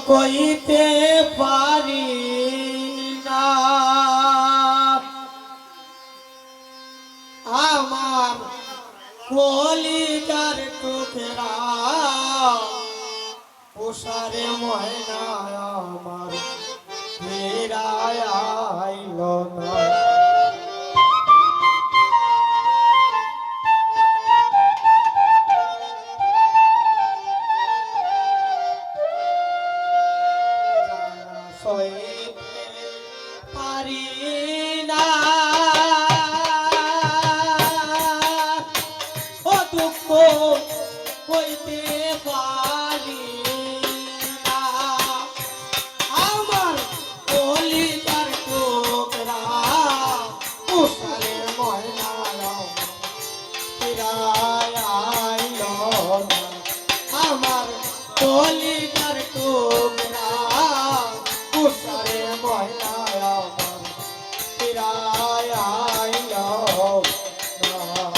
কইতে পারি না আমার কলিজার টুকরা উষারে ময়না আমার ফিরায় আইল না পারি না ও দুঃখ কইতে পারি না আমার কলিজার টুকরা উষারে ময়না ফিরায় আইল না আমার কলিজার টুকরা উষারে ময়না আমার ফিরায় আইল না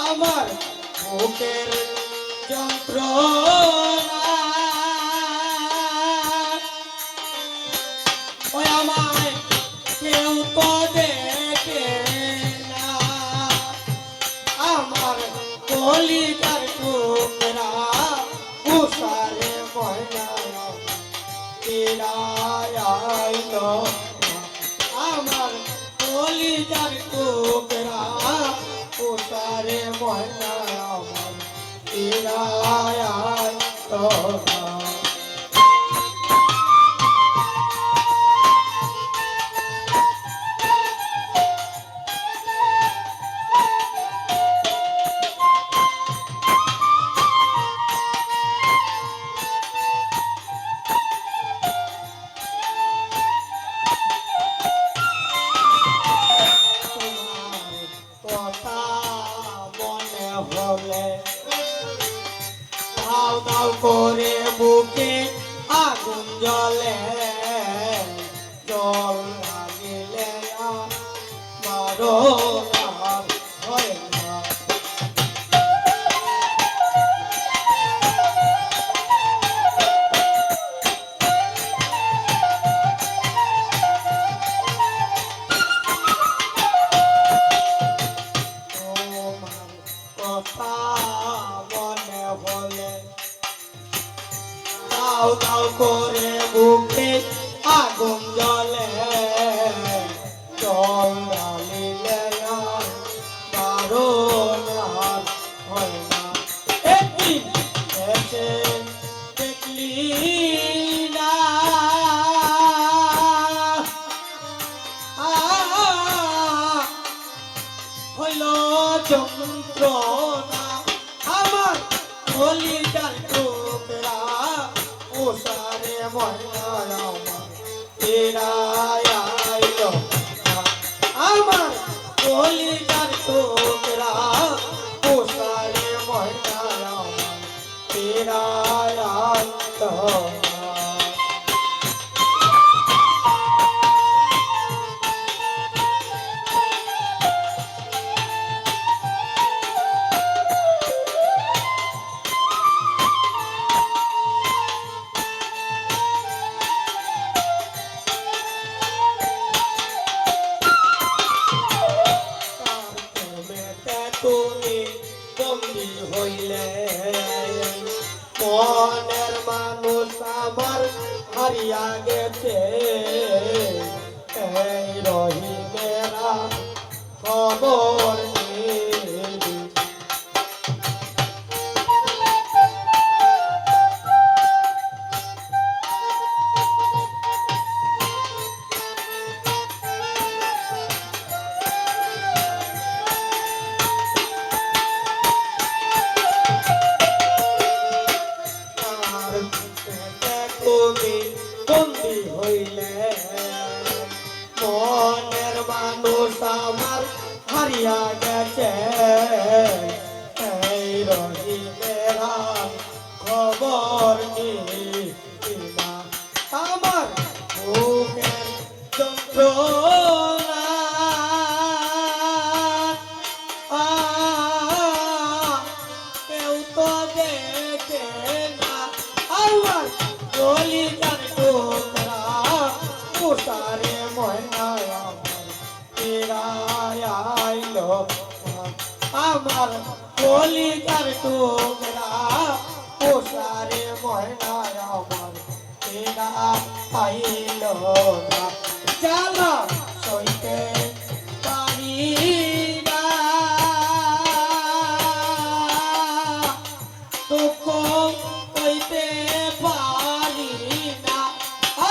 আমার বুকের যন্ত্রণা ওই আমায় কেউ তো দেখে না আমার কলিজার টুকরা উষারে ময়না ফিরায় আইল আমার কলিজার টুকরা উষারে ময়না আমার ফিরায় আইল না দাও দাও করে বুকে আগুন জ্বলে জল লাগিলে মারো হয় না কথা মনে হলে দাও দাও করে বুকে আগুন জ্বলে জল ঢালিলে বারণ হয় না একদিন এসে দেখলি না হইল যন্ত্রণা আমার কলিজার টুকরা উষারে ময়না আমার ফিরায় আইল আমার কলিজার টুকরা উষারে ময়না আমার ফিরায় আইল মনের মানুষ আমার হারিয়া গেছে এই রহিমেরা খবর নিবি তুমি বন্দি হইলে মনের মানুষ আমার হারিয়া গেছে এই রহিমেরা খবর নিবা আমার বুকের যন্ত্রণা কেউ তো দেখে না আমার কলিজার টুকরা উতারে ময়নায় আমার ফিরায় আইলো আমার কলিজার টুকরা উতারে ময়নায় আমার ফিরা আইলো না জ্বালা সইতে পারি না দুঃখ হইতে পারি না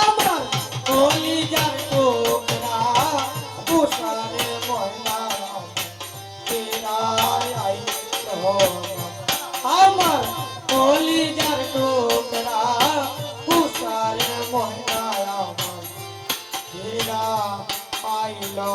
আমার কলিজার টুকরা উষারে ময়না ফিরায় আইলো আমার কলিজার টুকরা উষারে ময়না আমার ফিরা আইলো